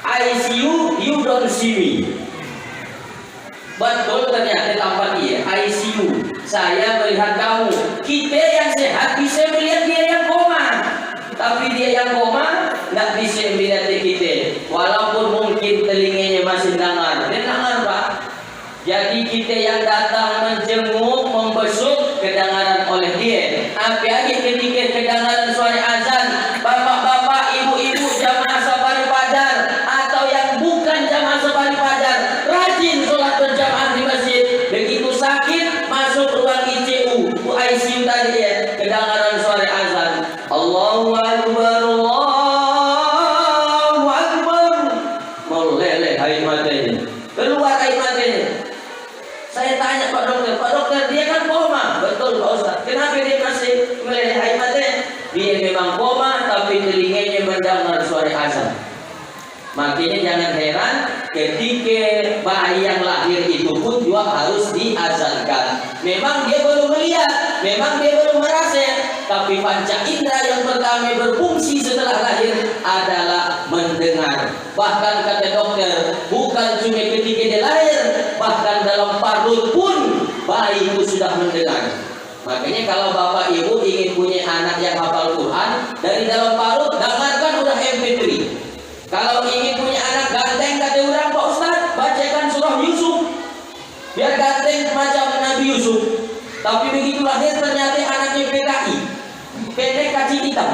I see you, you don't see me. Betul ternyata tampak dia. I see you, saya melihat kamu. Kita yang sehat bisa melihat dia yang koma, tapi dia yang koma nggak bisa melihat kita. Walaupun mungkin telinganya masih dengar. Dia dengar Pak. Jadi kita yang datang menjenguk, membesuk, kedengaran oleh dia. Apalagi ketika kedengaran suara azan, bapak-bapak, ibu-ibu jamaah safari fajar atau yang bukan jamaah safari fajar, rajin sholat berjamaah di masjid. Begitu sakit masuk ruang ICU, ICU tadi ya, kedengaran suara azan. Allahu Akbar, Allahu Akbar. Meleleh air matanya, keluar air matanya. Saya tanya Pak Dokter, dia kan koma. Betul Pak Ustaz. Kenapa dia masih meleleh air matanya? Dia memang koma, tapi telinganya mendengar suara azan. Makanya jangan heran ketika bayi yang lahir itu pun juga harus diazankan. Memang dia belum melihat, memang dia belum merasa, tapi panca indera yang pertama berfungsi setelah lahir adalah mendengar. Bahkan kata dokter, bukan cuma ketika dia lahir, bahkan dalam parut pun bayi itu sudah mendengar. Makanya kalau bapak ibu ingin punya anak yang hafal Quran, dari dalam parut dengarkan udah MP3. Kalau ingin punya anak ganteng kata orang Pak Ustaz, bacakan surah Yusuf biar ganteng macam Nabi Yusuf. Tapi begitu lahir ternyata anaknya PKI, pendek kaki hitam.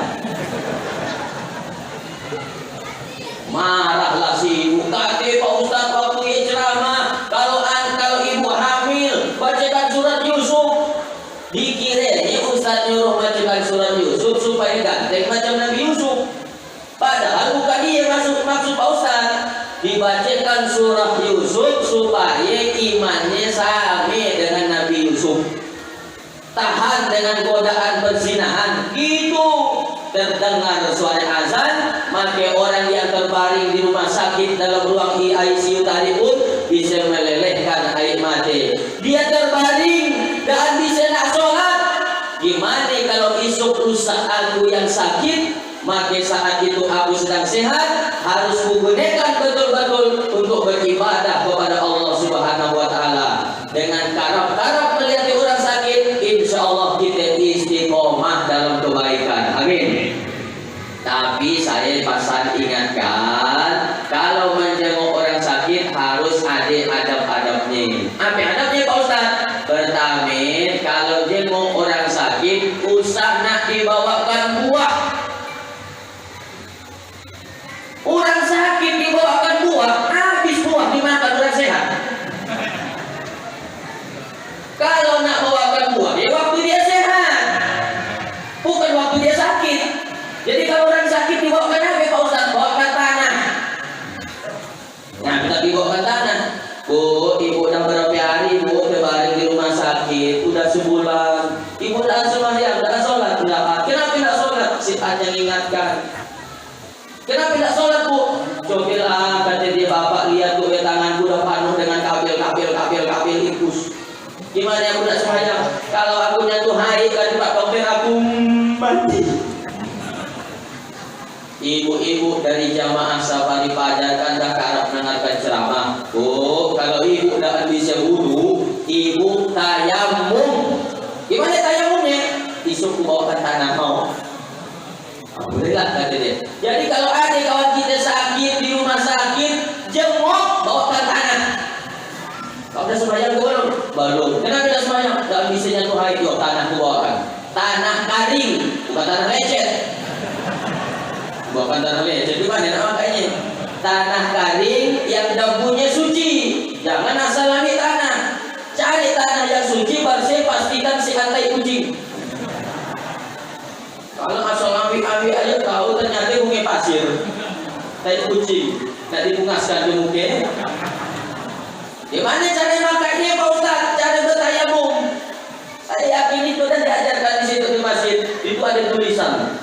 Marahlah si ibu. Kata Pak Ustaz waktu dia ceramah, kalau ibu hamil bacakan surat Yusuf. Dikiranya Ustaz nyuruh bacakan surat Yusuf supaya ganteng macam Nabi Yusuf. Padahal bukan dia maksud Pak Ustaz. Dibacakan surah Yusuf supaya imannya sama dengan Nabi Yusuf, tahan dengan godaan perzinahan. Gitu terdengar suara azan, maka orang yang terbaring di rumah sakit dalam ruang ICU tadi pun bisa melelehkan air mata. Dia terbaring dan bisa nak sholat. Gimana kalau esok lusa aku yang sakit? Maka saat itu aku sedang sehat, harus menggunakan betul-betul untuk beribadah kepada Allah Subhanahu wa Ta'ala. Dengan karap-karap melihat orang sakit, insya Allah kita istiqomah dalam kebaikan. Amin. Tapi saya pasal ingatkan, kalau menjenguk orang sakit harus ada adab-adabnya. Apa adabnya Pak Ustaz? Pertama, kalau jenguk orang sakit, usah nak dibawakan buah. Orang sakit dibawakan buah, habis buah dimakan orang sehat. Kalau nak bawakan buah, ya waktu dia sehat, bukan waktu dia sakit. Jadi kalau orang sakit dibawakan apa Pak Ustaz? Bawakan tanah. Nah, kita dibawakan tanah. Bu, ibu udah berapa hari bu terbaring di rumah sakit? Udah sebulan. Ibu udah sembahyang, udah sholat, udah. Kenapa tidak sholat? Si hanya ingatkan. Kenapa tidak sholat bu? Cobalah kata dia, bapak lihat tuh tanganku udah penuh dengan kapil infus. Gimana aku tidak sembahyang? Kalau aku nyentuh haid kata Pak Dokter aku mati. Ibu-ibu dari jamaah safari fajar kan dah karap mendengarkan ceramah. Oh, kalau ibu tidak bisa wudu, ibu tayamum. Gimana tayamumnya? Isuk bawakan tanah mau. Alhamdulillah kata dia. Jadi kalau ada kawan kita sakit di rumah sakit, jenguk bawakan tanah. Kau udah sembahyang belum? Belum. Kenapa tidak sembahyang? Dalam bisa nyentuh haid, yuk tanah bawakan. Tanah kering, bukan tanah lecet. Bawakan tanah lecet. Di mana nama kayaknya? Tanah kering yang debunya suci. Jangan asal ambil tanah. Cari tanah yang suci, bersih, pastikan si antai kucing. Kalau asal ambil aja tahu ternyata bunga pasir, tai kucing, tak dibungaskan di muka. Gimana cara makanya Pak Ustaz? Cara bertayamum. Saya yakin itu dan diajarkan di situ di masjid. Itu ada tulisan.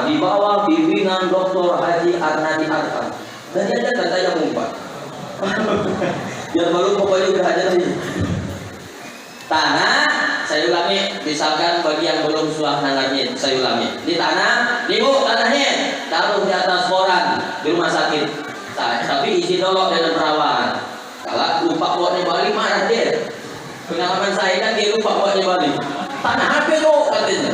Di bawah bimbingan Dr. Haji Arnadi Arfan. Dan diajarkan tayamum Pak. Biar malu pokoknya udah ajar nih. Tanah, saya ulangi, misalkan bagi yang belum sudah nangannya, saya ulangi. Di tanah, ibu tanahnya taruh di atas koran. di rumah sakit. Tapi isi tolong dengan perawat. Kalau lupa buatnya balik marah dia. Pengalaman saya kan dia lupa buatnya balik. Tanah HP kok katanya.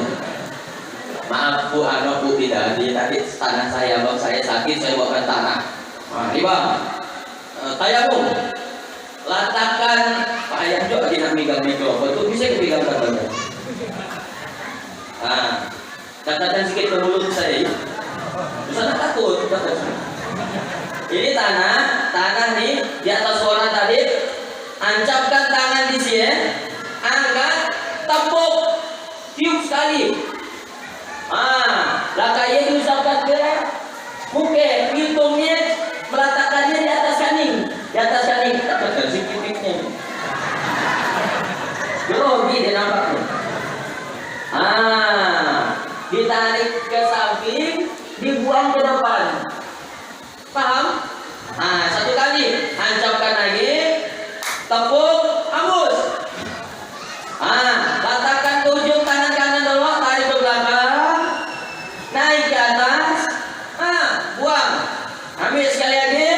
Maaf bu, anak bu tidak. Dia tadi tanah saya, bang saya sakit, saya bawakan tanah. Nah, ini bang, tayamum. Letakkan payah juga kita megang mikrofon itu bisa dipegang tangannya. Nah, catatan sedikit ke mulut saya. Usah takut. Ini tanah nih di atas orang tadi. Ancapkan tangan di sini, angkat, tepuk, tiup sekali. Lakaya diusapkan ke muka, hidungnya meletakkannya di atas kaning, tekan sikit-sikitnya. Grogi dia nampaknya. Ditarik ke samping, dibuang ke depan. Paham? Satu kali, ancapkan lagi, tepuk, hembus. Letakkan ujung tangan kanan dulu, tarik ke belakang, naik ke atas, buang. Ambil sekali lagi,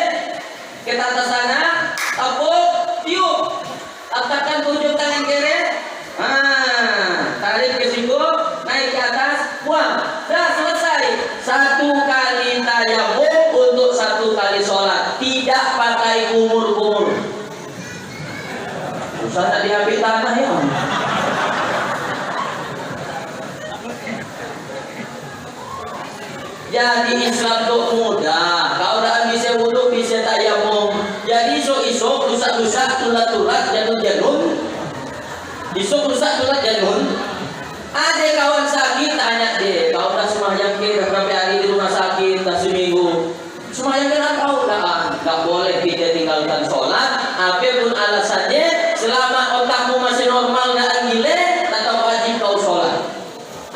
kita atas sana, tepuk, tiup. Letakkan ujung tangan kiri, tarik ke siku, naik ke atas, buang. Dah selesai. Satu kali tayamum untuk satu kali sholat, tidak pakai kumur-kumur. Usah tak diambil tanah ya. Jadi Islam itu mudah. Kalau dah bisa wudhu bisa tayamum. Jadi isok rusak tulat janun. Isok rusak tulat janun. Ada kawan sakit tanya deh. Kau dah sembahyang ke berapa hari di rumah sakit? Dah seminggu. Sembahyang kan kau dah. Tak boleh kita tinggalkan sholat. Apapun alasannya, selama otakmu masih normal dan gile, tetap wajib kau sholat.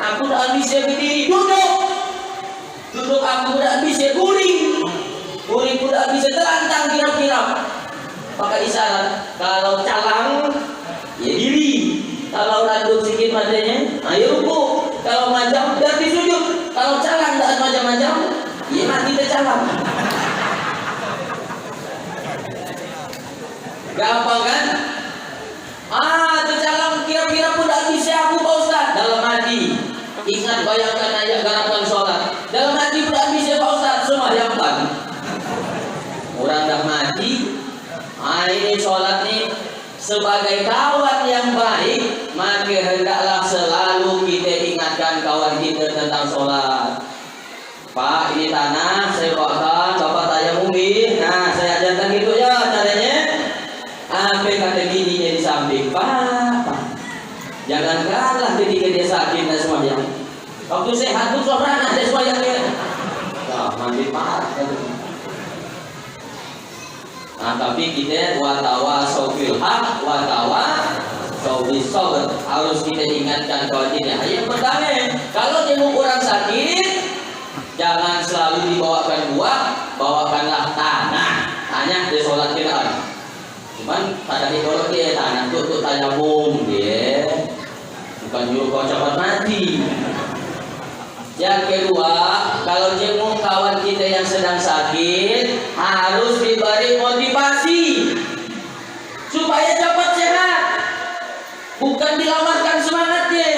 Aku dah bisa berdiri, duduk aku dah bisa guling ku dah bisa terantang kirap-kirap. Pakai isyarat. Kalau calang, ya diri. Kalau randut sikit matanya, ayo ruku. Kalau majam, ganti sujud. Kalau calang dan macam-macam, ya mati tercalang. Gampang kan? Tercalang kira-kira pun tak bisa aku Pak Ustaz. Dalam hati, ingat bayangkan ayat garapan sholat. Dalam hati pun tak bisa Pak Ustaz. Sembahyangkan. Orang dah mati. Ini sholat ni sebagai kawan yang baik, maka hendaklah selalu kita ingatkan kawan kita tentang sholat. Pak, ini tanah saya bawakan, Bapak tayamum. Nah, saya ajarkan gitu ya caranya. Apa kata gininya di samping, Pak. Jangan kalah ketika dia sakit dan sembahyang. Waktu sehat tuh seorang ada sembahyangnya. Mandi parah. Tapi kita watawasau bil haq, watawasau bis sabr. Harus kita ingatkan kawan kita. Yang pertama, kalau jenguk orang sakit, jangan selalu dibawakan buah, bawakanlah tanah. Tanya dia sholat kiraan. Cuman pada kalau dia tanah untuk tayamum dia, bukan nyuruh kau cepat mati. Yang kedua, kalau jenguk kawan kita yang sedang sakit, harus diberi motivasi supaya cepat sehat, bukan dilamarkan semangatnya.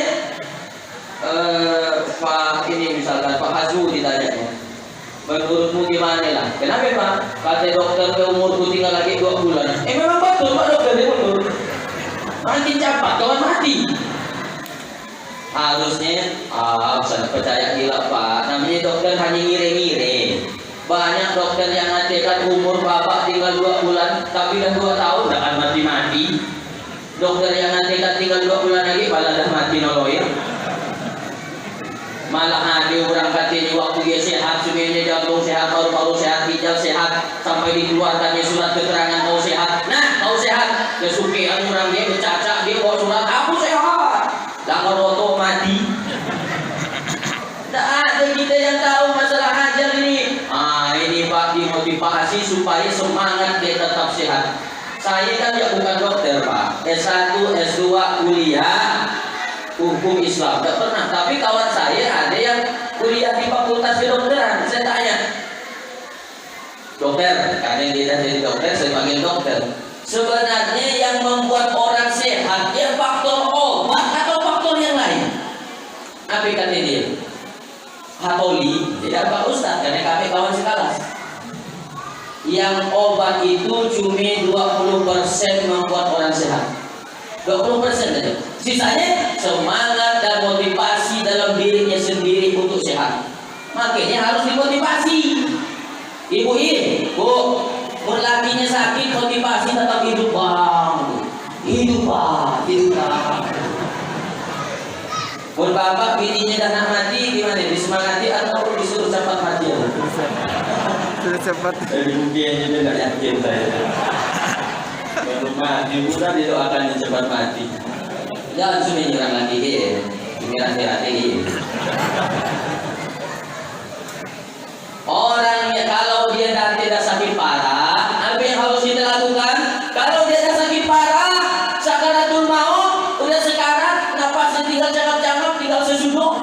Pak ini misalkan Pak Hazu ditanya, menurutmu gimana lah? Kenapa Pak? Kata dokter ke umurku tinggal lagi 2 bulan. Memang betul Pak dokter dia mundur. Makin cepat kawan mati. Harusnya, saya percaya gila Pak. Namanya dokter hanya ngire-ngire. Banyak dokter yang ngatakan umur bapak tinggal 2 bulan, tapi dah 2 tahun dah akan mati-mati. Dokter yang ngatakan tinggal 2 bulan lagi, malah dah mati noloya. Malah ada orang katanya waktu dia sehat, sebenarnya jantung sehat, paru-paru sehat, ginjal sehat, sampai dikeluarkannya surat keterangan kau sehat. Nah, kau sehat. Kesukian orang dia bercacak, dia bawa surat, aku sehat. Jangan roto mati. Tak ada kita yang tahu masalah ajal ini. Ini Pak dimotivasi supaya semangat dia tetap sehat. Saya kan ya bukan dokter Pak. S1, S2, kuliah hukum Islam, tak pernah. Tapi kawan saya ada yang kuliah di fakultas kedokteran. Saya tanya, Dokter, karena dia dari dokter, saya panggil dokter. Sebenarnya yang membuat orang sehat ya faktor obat atau faktor yang lain. Apa kata dia? Hatoli, tidak Pak Ustaz, karena kami kawan sekelas. Yang obat itu cuma 20% membuat orang sehat. 20% saja. Sisanya semangat dan motivasi dalam dirinya sendiri untuk sehat. Makanya harus dimotivasi. Ibu ini, Bu, lakinya sakit, motivasi tetap hidup bang. Hidup bang. Pun bapak bininya dah nak mati, gimana? Disemangati atau disuruh cepat mati? Sudah cepat. Jadi mungkin dia tidak yakin saya. Kalau mati, mudah didoakan cepat mati. Jangan cuma nyerang lagi dia, ini hati-hati dia. Orangnya kalau dia tidak sakit parah, apa yang harus kita lakukan? Kalau dia dah sakit parah, sakaratul maut, udah sekarat, napasnya tinggal cakap-cakap, tinggal sesuduk.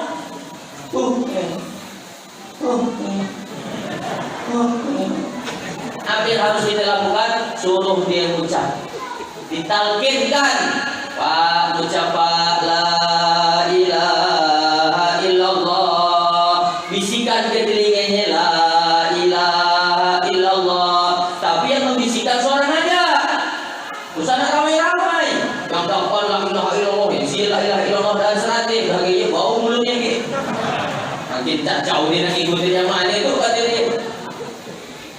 Apa yang harus kita lakukan? Suruh dia ucap, ditalkinkan, Pak, ucap la ilaha illallah, bisikan ke telinganya la ilaha illallah. Tapi yang membisikkan seorang aja, usah nak ramai-ramai. Yang dapat la ilaha illallah, la ilaha illallah dan seratik, baginya bau mulutnya gitu. Makin tak jauh dia nak ikutin yang mana itu kata dia.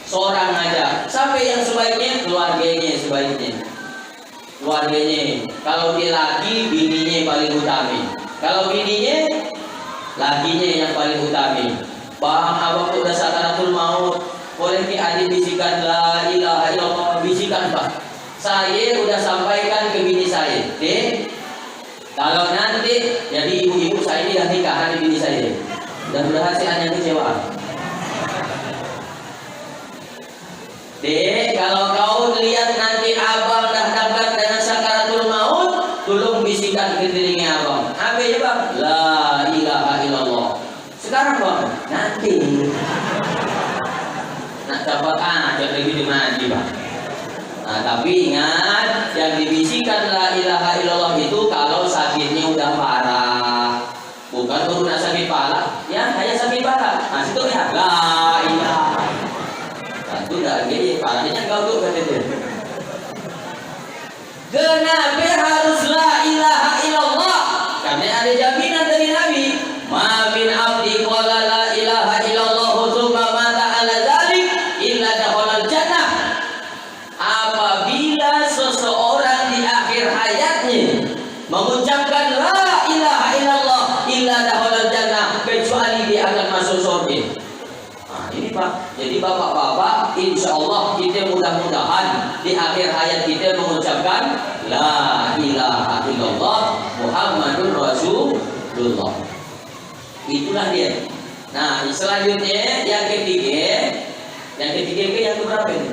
Seorang aja. Sampai yang sebaiknya keluarganya sebaiknya. Keluarganya. Kalau dia laki, bininya paling utama. Kalau bininya, lakinya yang paling utama. Bang, abang udah sakaratul maut. Boleh ki adik bisikan la ilaha illallah, bisikan Pak. Saya udah sampaikan ke bini saya. Kalau nanti jadi ibu-ibu saya ini dah nikahan di bini saya. Mudah-mudahan saya hanya kecewa. Kalau kau lihat nanti abang dah dekat dengan sakaratul maut, tolong bisikan ke telinga abang. Apa ya bang? La ilaha illallah. Sekarang bang, nanti. Nak dapat jangan lagi mati bang. Nah, tapi ingat, yang dibisikkan la ilaha illallah itu kalau sakitnya udah parah. Bukan baru nak sakit parah, ya hanya sakit parah. Nah, situ lihat la ilaha. Itu dah gini, parahnya kau tuh kata dia. Kenapa harus la ilaha illallah? Karena ada jaminan dari Nabi. Ma min abdi qala la ilaha illallah tsumma mata ala dzalik illa dakhala jannah. Apabila seseorang di akhir hayatnya mengucapkan la ilaha illallah illa dakhala jannah, kecuali dia akan masuk surga. Ini Pak, jadi bapak-bapak, insya Allah kita mudah-mudahan di akhir hayat kita mengucapkan la ilaha illallah Muhammadur Rasulullah. Itulah dia. Nah, selanjutnya yang ketiga ke yang keberapa ini?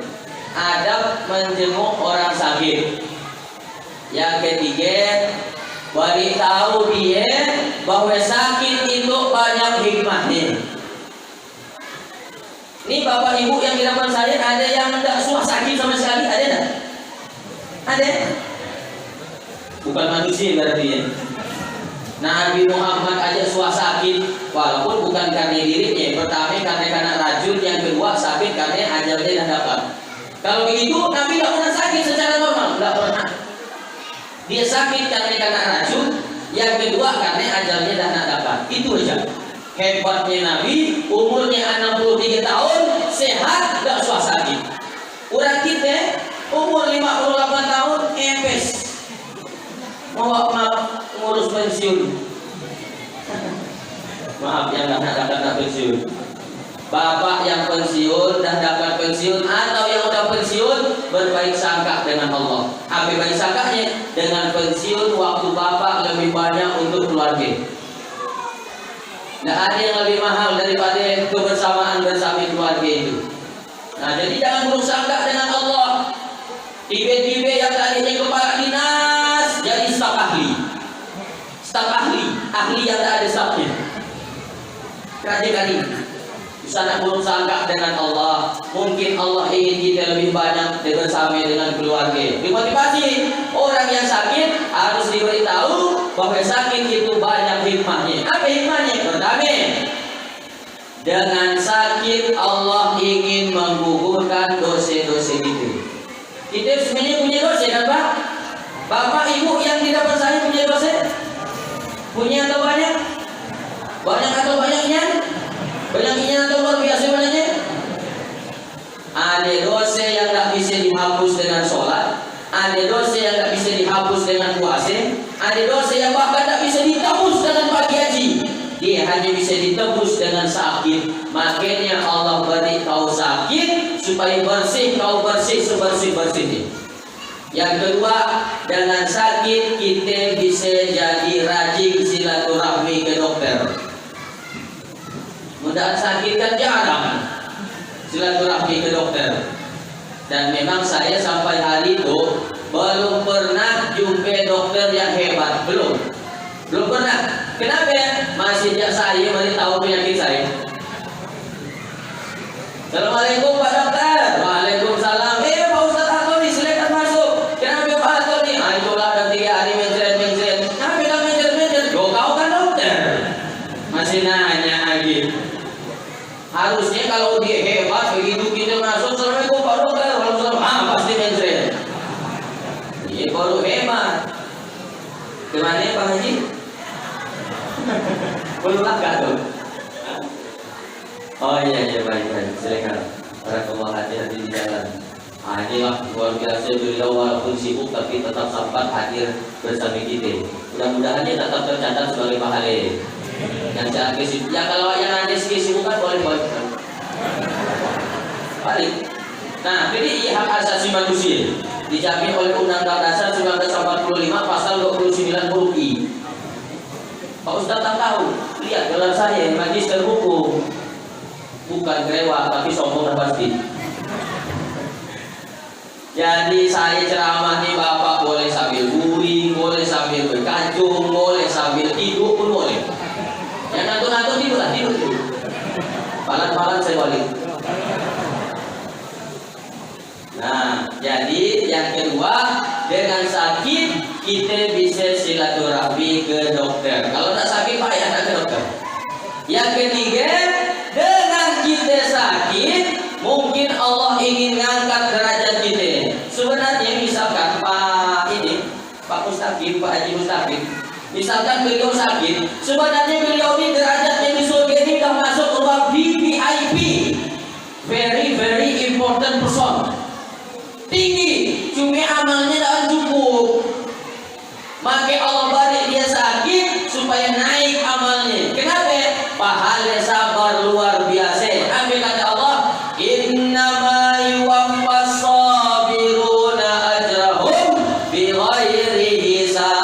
Adab menjenguk orang sakit. Yang ketiga, beritahu dia bahwa sakit itu banyak hikmahnya. Ini bapak ibu yang di depan saya ada yang tidak suah sakit sama sekali, ada tak? Ada? Bukan manusia berarti ya. Nabi Muhammad aja suah sakit, walaupun bukan karena dirinya. Pertama karena racun, yang kedua sakit karena ajalnya dah dapat. Kalau begitu Nabi tidak pernah sakit secara normal, tidak pernah. Dia sakit karena racun, yang kedua karena ajalnya dah nak dapat. Itu aja. Hebatnya Nabi, umurnya 63 tahun, sehat, gak suah sakit. Orang kita, umur 58 tahun, empes. Mau ngurus pensiun. Maaf yang gak dapat pensiun. Bapak yang pensiun, dah dapat pensiun, atau yang udah pensiun, berbaik sangka dengan Allah. Apa baik sangkanya? Dengan pensiun, waktu bapak lebih banyak untuk keluarga. Tidak ada yang lebih mahal daripada kebersamaan bersama keluarga itu. Nah, jadi jangan buruk sangka dengan Allah. Tiba-tiba yang tadinya kepala dinas jadi staf ahli. Staf ahli yang tak ada stafnya. Kerja kali. Sana buruk sangka dengan Allah. Mungkin Allah ingin kita lebih banyak bersama dengan keluarga. Dimotivasi orang yang sakit harus diberitahu bahwa sakit itu banyak hikmahnya. Apa hikmahnya? Pertama, dengan sakit Allah ingin menggugurkan dosa-dosa kita. Kita sebenarnya punya dosa kan Pak? Bapak ibu yang tidak percaya punya dosa? Punya atau banyak? Banyak atau banyaknya? Banyaknya atau luar biasa banyaknya? Ada dosa yang tak bisa dihapus dengan sholat, ada dosa yang tak bisa dihapus dengan puasa, ada dosa yang bahkan tak bisa ditebus dengan pagi haji. Dia hanya bisa ditebus dengan sakit. Makanya Allah beri kau sakit supaya bersih, kau bersih sebersih-bersihnya. Yang kedua, dengan sakit kita bisa jadi rajin silaturahmi ke dokter. Mudah sakit kan jarang silaturahmi ke dokter. Dan memang saya sampai hari itu belum pernah jumpa dokter yang hebat. Belum pernah. Kenapa? Masih saya beritahu penyakit saya. Assalamualaikum Pak Dokter. Waalaikumsalam. Pak Ustaz Antoni silakan masuk. Kenapa Pak Antoni? Itulah dan 3 hari mencret. Kenapa kamu mencret? Kau kan dokter. Masih nanya lagi. Harusnya kalau dia hebat begitu kita masuk, Assalamualaikum Pak Dokter. Waalaikumsalam. Pasti mencret. Ini baru hebat. Gimana Pak Haji? Belum agak tuh. Oh iya baik. Silakan. Barakallah, hati-hati di jalan. Inilah luar biasa beliau walaupun sibuk tapi tetap sempat hadir bersama kita. Mudah-mudahan dia tetap tercatat sebagai pahala. Yang jangan kesibuk. Ya kalau yang ada kesibukan boleh. Balik. Nah, jadi hak asasi manusia dijamin oleh Undang-Undang Dasar 1945 pasal 29 huruf I. Pak Ustaz tak tahu. Lihat gelar saya magister hukum. Bukan grewak tapi sombong dan pasti. Jadi saya ceramah nih Bapak boleh sambil guring, boleh sambil berkacung, boleh sambil tidur pun boleh. Yang ngantuk-ngantuk tidur. Palan-palan saya balik. Nah, jadi yang kedua, dengan sakit kita bisa silaturahmi ke dokter. Kalau tak sakit payah tak ke dokter. Yang ketiga, dengan kita sakit, mungkin Allah ingin ngangkat derajat kita. Sebenarnya misalkan Pak Mustaqim, Pak Haji Mustaqim, misalkan beliau sakit, sebenarnya beliau ini derajatnya di surga ini sudah masuk ruang VIP, very important person. Tinggi, cuma amalnya tak cukup. Maka Allah balik dia sakit supaya naik amalnya. Kenapa? Pahala sabar luar biasa. Ambil kata Allah, innama yuwaffas sabiruna ajrahum bighairi hisab.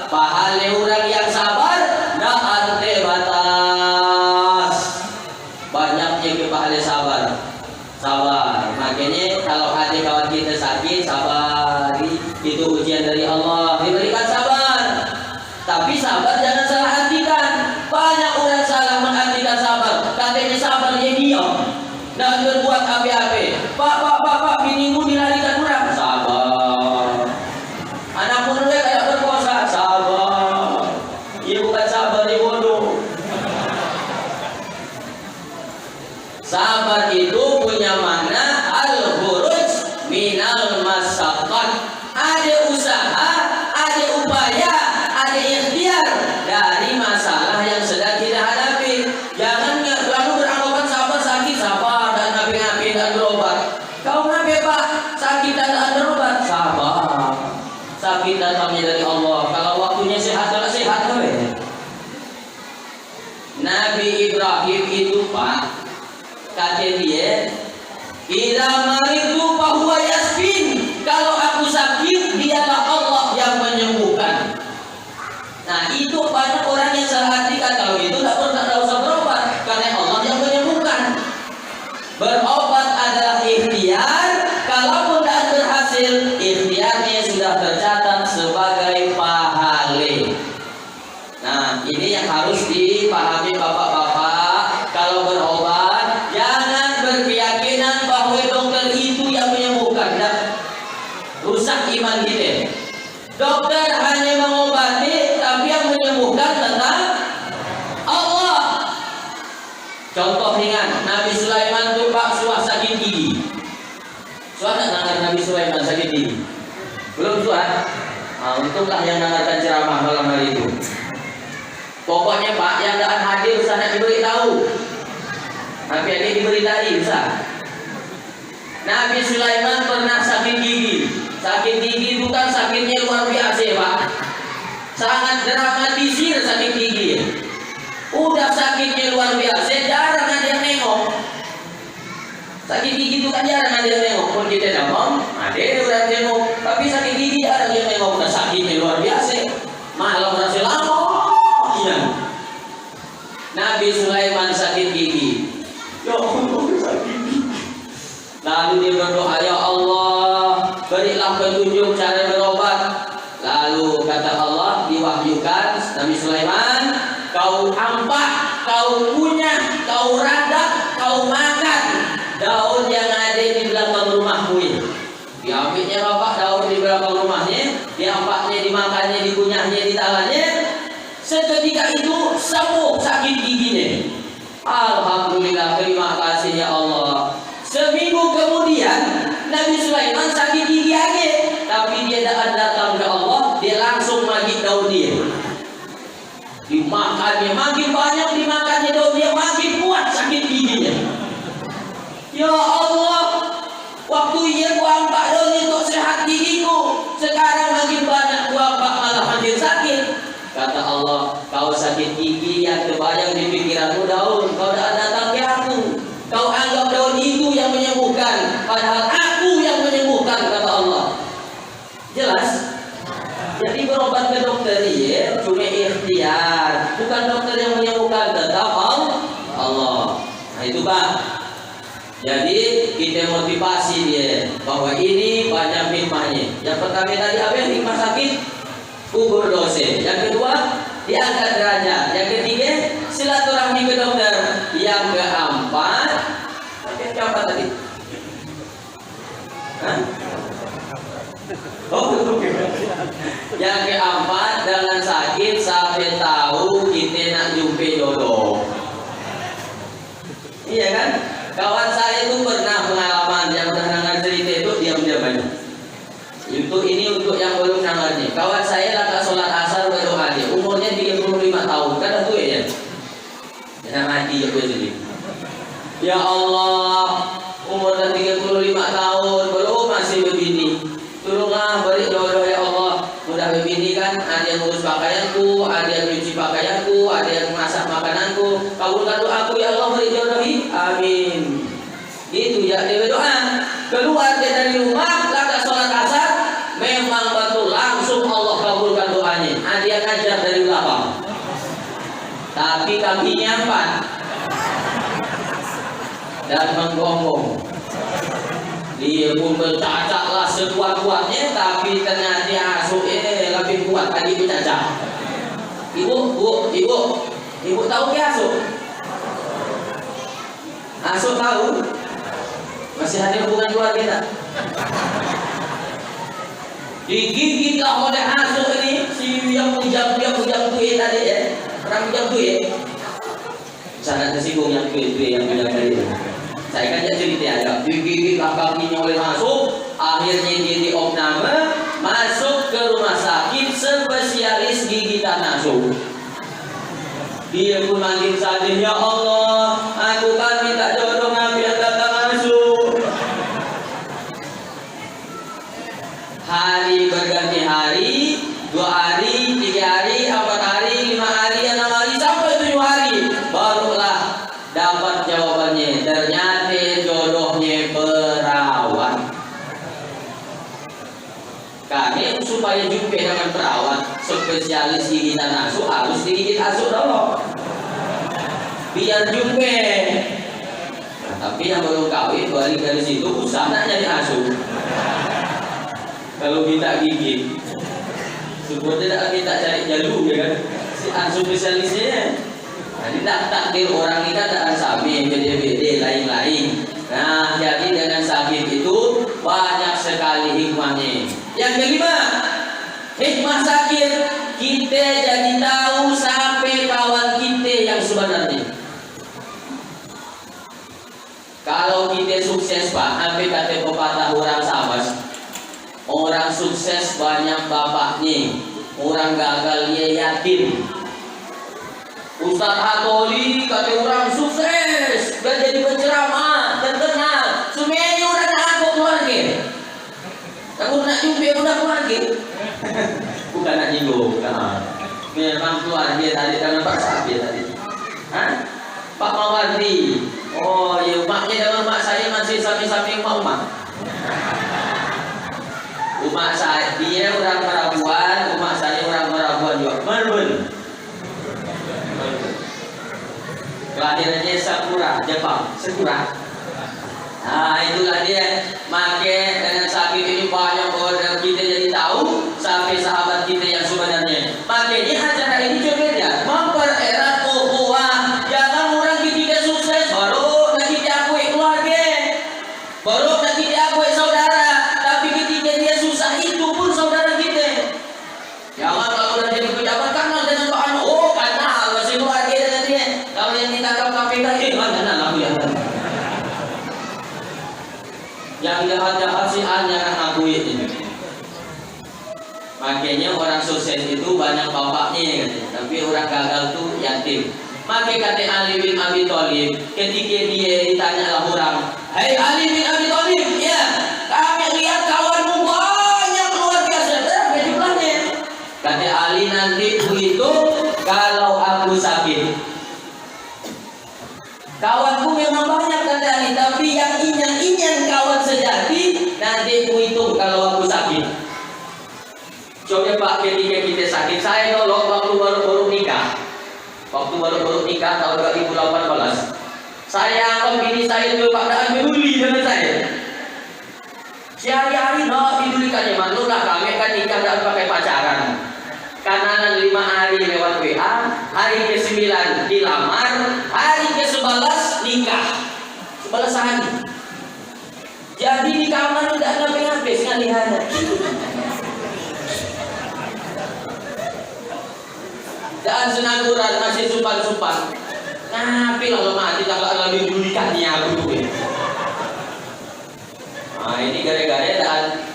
Pahala orang yang sabar tak ada batas. Banyaknya ke pahala sabar. Makanya kalau ada kawan kita sakit, sabar. Itu ujian dari Allah, diberikan sabar. Tapi sabar jangan salah artikan. Banyak orang salah mengartikan sabar. Katanya sabar dia diam, dan berbuat apa-apa. Pak, binimu dilarikan kurang. Sabar. Anakmu dulu kayak berpuasa. Sabar. Ia bukan sabar, dia bodoh. Sabar itu punya makna al-khuruj minal masyaqqat. Ada usaha, ada upaya, ada ikhtiar dari masalah yang sedang kita hadapi. Jangan lalu beranggapan sabar sakit, sabar dan ngapain dan berobat. Kau ngapain Pak? Sakit dan berobat. Sabar. Sakit datangnya dari Allah. Kalau waktunya sehat, kalau sehat kau ya. Nabi Ibrahim itu Pak, kata dia, idza maritu fahuwa yasfin. Kalau aku sakit, dialah Allah yang menyembuhkan. Nah, itu banyak orang yang salah artikan. Kalau itu tak usah berobat, karena Allah yang menyembuhkan. Berobat adalah ikhtiar. Kalaupun tak berhasil, ikhtiarnya sudah tercatat sebagai pahala. Nah, ini yang harus dipahami bapak-bapak Dokter hanya mengobati, tapi yang menyembuhkan tentang Allah. Contoh ringan, Nabi Sulaiman tuh Pak suah sakit gigi. Suah tak dengar Nabi Sulaiman sakit gigi? Belum suah? Untunglah yang dengarkan ceramah malam hari itu. Pokoknya Pak, yang tidak hadir usah nak diberitahu. Tapi ada diberitahi usah. Nabi Sulaiman pernah sakit gigi. Sakit gigi bukan sakitnya luar biasa Pak. Sangat dramatisir sakit gigi. Udah sakitnya luar biasa, jarang ada yang nengok. Sakit gigi itu kan jarang ada yang nengok. Pun kita demam, ada orang nengok. Tapi sakit gigi jarang yang nengok. Udah sakitnya luar biasa. Malam rasa lama. Iya. Nabi Sulaiman sakit gigi. Ya Allah, sakit gigi. Lalu dia berdoa, ya Allah, berilah petunjuk cara berobat. Lalu kata Allah, diwahyukan Nabi Sulaiman, kau ampak, kau kunyah, kau radap, kau makan daun yang ada di belakang rumahmu ini. Diambilnya bapak daun di belakang rumahnya, diampaknya, dimakannya, dikunyahnya, ditalannya. Seketika itu sembuh sakit giginya. Alhamdulillah, terima kasih ya Allah. Seminggu kemudian Nabi Sulaiman sakit gigi lagi, tapi dia datang ke Allah, dia langsung magih daun dia. Dimakannya makin banyak, dimakannya daun dia makin kuat sakit giginya. Ya Allah, waktu ia kuampak daun untuk sehat gigiku, sekarang makin banyak kuampak malah makin sakit. Kata Allah, kau sakit gigi yang terbayang di pikiranmu daun, kau dah datang ke aku. Kau anggap daun itu yang menyembuhkan, padahal aku yang menyembuhkan, kata Allah. Jelas? Jadi berobat ke dokter ya, cuma ikhtiar, bukan dokter yang menyembuhkan, tetap Allah. Nah itu Pak. Jadi kita motivasi dia bahwa ini banyak hikmahnya. Yang pertama tadi apa yang hikmah sakit? Kubur dosa. Yang kedua, diangkat derajat. Yang ketiga, silaturahmi ke dokter. Yang keempat, apa tadi? Hah? Oh, oke. Yang keempat, dengan sakit sampai tahu kita nak jumpa jodoh. Iya kan? Kawan saya itu pernah pengalaman yang pernah dengar cerita itu diam-diam aja. Ini untuk yang belum dengarnya. Kawan saya laka sholat asar berdoa dia. Umurnya 35 tahun. Kan tua ya? Jangan mati ya gue jadi. Ya Allah, umur 35 tahun belum masih begini. Tolonglah beri jodoh ya Allah. Mudah begini kan, ada yang ngurus pakaianku, ada yang cuci pakaianku, ada yang masak makananku. Kabulkan doaku ya Allah, beri jodohi. Amin. Itu ya dia berdoa. Keluar dia dari rumah, laka sholat asar, memang betul langsung Allah kabulkan doanya. Ada yang ngajar dari belakang. Tapi kakinya empat dan menggonggong. Dia pun bercacaklah sekuat-kuatnya, tapi ternyata asuh lebih kuat tadi bercacak. Ibu tahu ke asuh? Asuh tahu? Masih ada hubungan keluarga kita? Digigitlah oleh asuh ini, si yang pujang tuh tadi ya, orang pujang tuh ya. Sangat tersinggung yang tuh yang pujang tadi. Saya kan cerita ada digigit kakinya oleh asuh, akhirnya dia diopname, masuk ke rumah sakit spesialis gigitan asuh. Dia pun manggil saja, ya Allah, aku kan minta jodoh ngambil datang asuh. Hari berganti hari, 2 hari, 3 hari, 4 hari, 5 hari, 6 hari, sampai 7 hari, barulah dapat jawabannya. Ternyata jodohnya perawat. Kami supaya jumpa dengan perawat spesialis gigitan asuh harus digigit asuh dulu, biar jumpa. Nah, tapi yang belum kawin balik dari situ usah nak jadi asuh. Kalau kita gigit, sebetulnya tidak kita cari jalur ya kan, si asuh spesialisnya. Jadi takdir orang kita tak sami, beda-beda, lain-lain. Nah, jadi dengan sakit itu banyak sekali hikmahnya. Yang kelima, terakhir, kita jadi tahu sampai kawan kita yang sebenarnya. Kalau kita sukses Pak, sampai kata pepatah orang Sabas, orang sukses banyak bapaknya, orang gagal dia yatim. Ustaz Hatoli kata orang sukses dan jadi penceramah terkenal, semuanya orang nak aku keluarga. Aku nak jumpa budak keluarga. Bukan nak nyinggung, memang keluarga tadi karena Pak Sabi tadi. Hah? Pak Mawardi. Oh, ya maknya dalam mak saya masih samping-samping mak. Umat saya dia orang Merabuan, umat saya orang Merabuan juga. Melbourne. Kelahirannya Sakura, Jepang. Sakura. Nah, itulah dia. Maka dengan sakit ini banyak orang kita jadi tahu sampai sahabat kita yang sebenarnya. Makanya acara ini juga dia mempererat ukhuwah. Jangan orang kita sukses baru nanti diakui keluarga, baru nanti diakui saudara. Tapi ketika dia susah itu pun saudara kita. Jangan kalau udah jadi pejabat kenal dengan Pak Anu. Oh kenal, masih keluarga dengan dia. Kalau yang ditangkap KPK kenal aku ya. Yang jahat-jahat si hanya akui ini. Makanya orang sukses itu banyak bapaknya, tapi orang gagal tuh yatim. Maka kata Ali bin Abi Thalib, ketika dia ditanya lah orang, "Hai Ali bin Abi Thalib, ya, kami lihat kawanmu banyak luar biasa, berapa jumlahnya?" Kata Ali, "Nanti itu kalau aku sakit." Kawanku memang banyak kata Ali, tapi yang inyan kawan sejati nanti ku hitung kalau aku sakit. Coba Pak, ketika kita sakit, saya dulu waktu baru nikah. Waktu baru nikah tahun 2018. Saya anggap bini saya itu keadaan peduli dengan saya. Sehari-hari didulikannya, maklumlah kami kan nikah dan pakai pacaran. Kanan 5 hari lewat WA, hari ke-9 dilamar, hari ke-11 nikah. 11 hari. Jadi di kamar tidak ada habis ngalihan. Dan senaguran masih supan-supan. Ngapi lah mati tak lebih dulikannya aku tuh. Nah ini gara-gara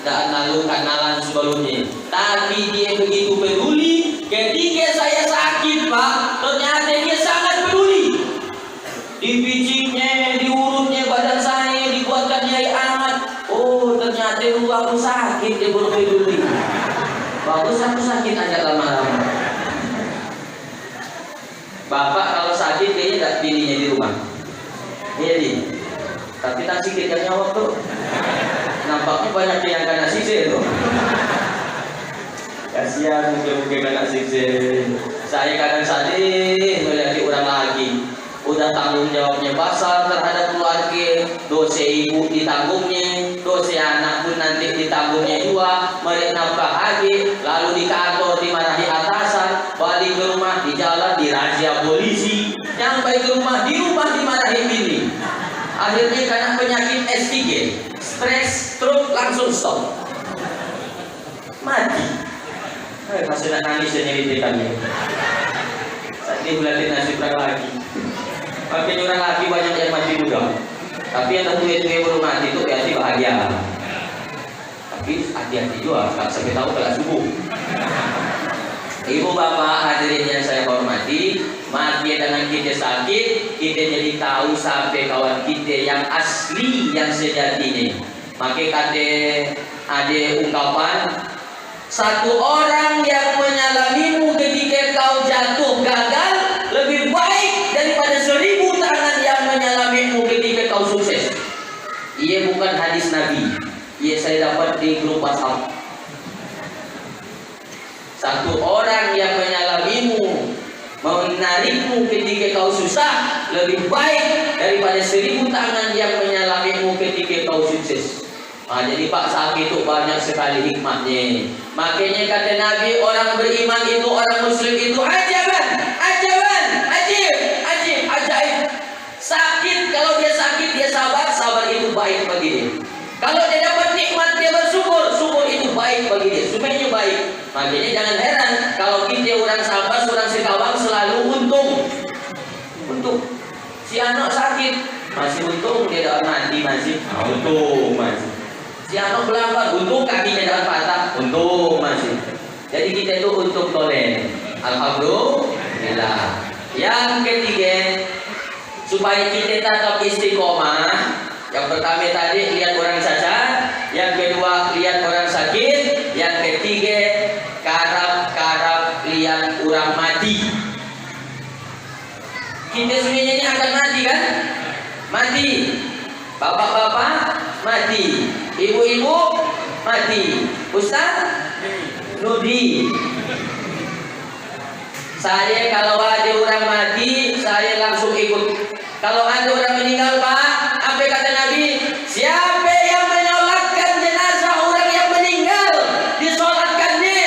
dan lalu kenalan sebelumnya. Tapi dia begitu peduli. Ketika saya sakit Pak, ternyata dia sangat peduli. Dipijitnya, diurutnya badan saya, dibuatkan nyai amat. Oh ternyata aku sakit, dia baru peduli. Bagus aku sakit aja lama-lama. Bapak kalau sakit kayaknya tidak bininya di rumah. Iya di. Tapi tak sikit kan nyawak tuh. Nampaknya banyak yang kena siksa itu. Kasihan mungkin kena siksa. Saya kadang sedih melihat orang lagi. Udah tanggung jawabnya besar terhadap keluarga, dosa ibu ditanggungnya, dosa anak pun nanti ditanggungnya juga, mereka nafkah haji, lalu di kantor dimarahi atasan, balik ke rumah di jalan dirazia polisi, nyampe ke rumah dimarahi bini. Akhirnya karena penyakit S3, stres, stroke langsung stop, mati. Masih nak nangis dan nyeritakannya. Saat ini belatin nasib orang lagi. Makin orang lagi banyak yang mati muda. Tapi yang tua-tua baru mati itu berarti bahagia. Tapi hati-hati juga, tak sampai tahu kalau subuh. Ibu bapak hadirin yang saya hormati, mati dengan kita sakit, kita jadi tahu sampai kawan kita yang asli, yang sejatinya. Maka kata ada ungkapan, satu orang yang menyalamimu ketika kau jatuh gagal lebih baik daripada 1000 tangan yang menyalamimu ketika kau sukses. Ia bukan hadis Nabi, ia saya dapat di grup WhatsApp. Satu orang yang menyalamimu, menarikmu ketika kau susah lebih baik daripada 1000 tangan yang menyalamimu ketika kau sukses. Nah, jadi Pak sakit itu banyak sekali hikmahnya. Makanya kata Nabi, orang beriman itu, orang muslim itu ajaban, ajaib. Sakit, kalau dia sakit dia sabar itu baik bagi dia. Kalau dia dapat nikmat dia bersyukur, syukur itu baik bagi dia. Semuanya baik. Makanya jangan heran kita orang sabar, orang sekawang selalu untung. Si anak sakit masih untung dia dapat mati masih untung masih. Si anak berlambat untung kakinya dapat patah untung masih. Jadi kita itu untung tolen. Alhamdulillah. Yang ketiga, supaya kita tetap istiqomah. Yang pertama tadi lihat orang cacat, yang kedua lihat orang sakit, yang ketiga karap lihat orang mati. Kita semuanya ini akan mati kan? Mati. Bapak-bapak mati. Ibu-ibu mati. Ustaz Nudi. Saya kalau ada orang mati, saya langsung ikut. Kalau ada orang meninggal, Pak, apa kata Nabi? Siapa yang menyolatkan jenazah orang yang meninggal, disolatkannya,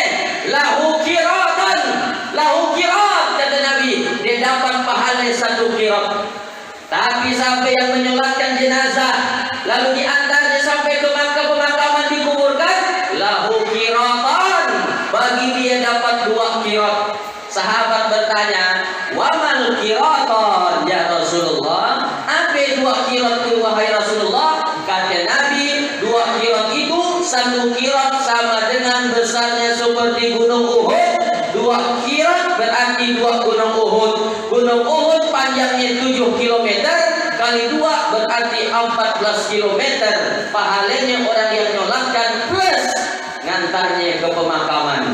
lahu kirat, kata Nabi, dia dapat pahala 1 kirat. Tapi siapa yang menyolatkan jenazah, lalu diantarnya sampai ke pemakaman dikuburkan, lahu kiratan, bagi dia dapat 2 kirat. Sahabat bertanya, wamal kiraton ya Rasulullah, apa 2 kirat itu wahai Rasulullah? Kata Nabi, 2 kirat itu 1 kirat sama dengan besarnya seperti gunung Uhud. 2 kirat berarti 2 gunung Uhud. Gunung Uhud panjangnya 7 km kali 2 berarti 14 km. Pahalanya orang yang nyolatkan plus ngantarnya ke pemakaman.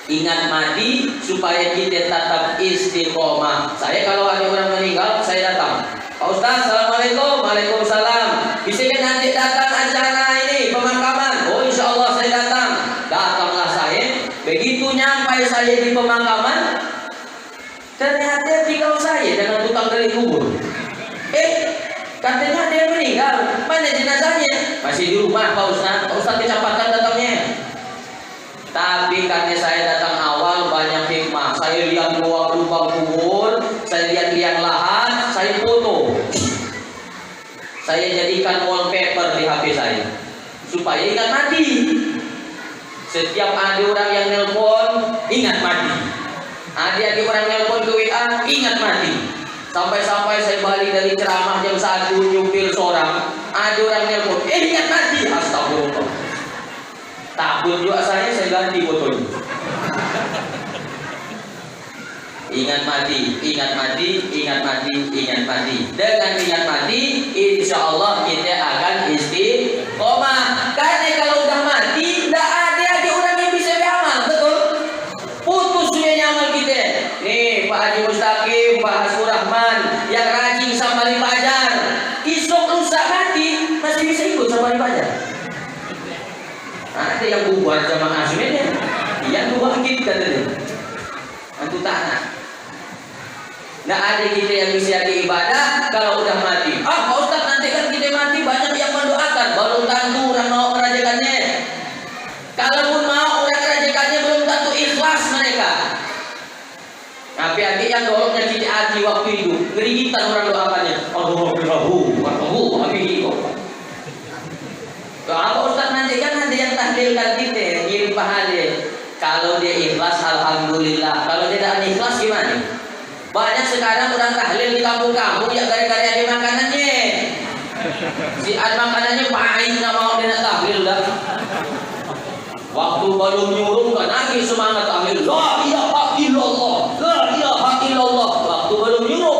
Ingat mati supaya kita tetap istiqomah. Saya kalau ada orang meninggal, saya datang. Pak Ustaz, Assalamualaikum. Waalaikumsalam. Bisa kan nanti datang acara ini pemakaman? Oh, insya Allah saya datang. Datanglah saya. Begitu nyampai saya di pemakaman, ternyata tinggal saya dengan tukang gali kubur. Katanya ada yang meninggal. Mana jenazahnya? Masih di rumah Pak Ustaz. Pak Ustaz kecepatan datangnya. Tapi karena saya datang awal banyak hikmah. Saya lihat luar lubang kubur, saya lihat liang lahat, saya foto. Saya jadikan wallpaper di HP saya supaya ingat mati. Setiap ada orang yang nelpon, ingat mati. Ada orang nelpon ke WA, ingat mati. Sampai-sampai saya balik dari ceramah jam 1 nyupir seorang, ada orang nelpon, ingat mati. Astagfirullah. Takut juga saya ganti fotonya. Ingat mati, ingat mati, ingat mati, ingat mati. Dengan ingat mati, insya Allah kita akan istiqomah. Karena kalau udah mati, tidak ada orang yang bisa beramal, betul? Putus semuanya amal kita. Nih Pak Haji Mustaqim, Pak Hasbur Rahman, yang rajin sama di Fajar, esok lusa mati masih bisa ikut sama di Fajar. Ada yang bubar jamaah sebenarnya, yang bangkit katanya, antu tanah. Nggak ada kita yang bisa ibadah kalau udah mati. Pak Ustaz, nanti kan kita mati banyak yang mendoakan, belum tentu orang mau merajakannya. Kalaupun mau orang merajakannya belum tentu ikhlas mereka. Tapi yang doanya kita hati waktu itu, ngerigitan orang doakannya. Allahu Kalau Ustaz nanti kan ada yang tahlilkan kita, ngirim pahala. Kalau dia ikhlas, alhamdulillah. Kalau dia tidak ikhlas gimana? Banyak sekarang orang tahlil di kampung-kampung ya gara-gara ada makanannya. Si ada makanannya pahit, nggak mau dia tahlil dah. Waktu belum nyuruh kan nangis semangat tahlil. La ilaha illallah, la ilaha illallah. Waktu belum nyuruh,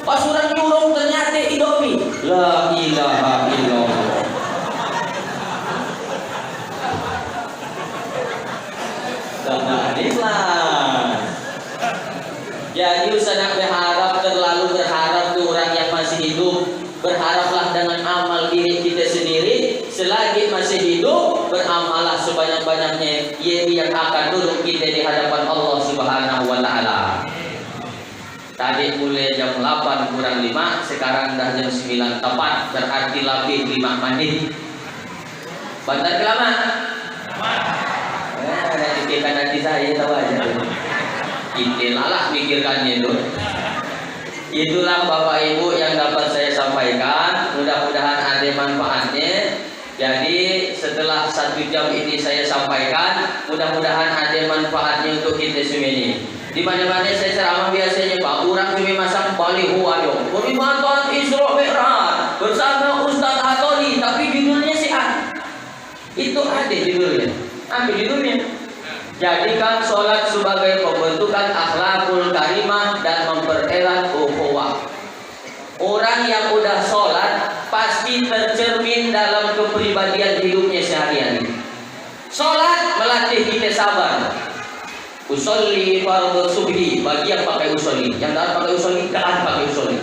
pas orang nyuruh ternyata Indomie. La ilaha illallah. Ikhlas. Jadi usah berharap, terlalu berharap tuh orang yang masih hidup. Berharaplah dengan amal diri kita sendiri. Selagi masih hidup, beramallah sebanyak-banyaknya. Yaitu yang akan duduk kita di hadapan Allah Subhanahu wa Ta'ala. Tadi mulai jam 8 kurang 5, sekarang dah jam 9 tepat, berarti lebih 5 menit. Bentar kelama. Pikirkan nanti saya tahu aja. Kita lalah pikirkannya itu. Itulah Bapak Ibu yang dapat saya sampaikan. Mudah-mudahan ada manfaatnya. Jadi setelah 1 1 jam ini saya sampaikan. Mudah-mudahan ada manfaatnya untuk kita semua ini. Di mana-mana saya ceramah biasanya Pak, orang cuma masang baliho ayo. Perkhidmatan Isra Mi'raj bersama Ustaz Hatoli, tapi judulnya sihat. Itu ada judulnya. Apa judulnya? Jadikan sholat sebagai pembentukan akhlakul karimah dan mempererat ukhuwah. Orang yang udah sholat pasti tercermin dalam kepribadian hidupnya sehari-hari. Sholat melatih kita sabar. Usolli fardhu subhi, bagi yang pakai usolli. Yang tak pakai usolli, jangan pakai usolli.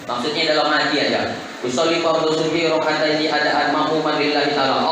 Maksudnya dalam hati aja. Usolli fardhu subhi rakaataini adaan ma'muman lillahi ta'ala.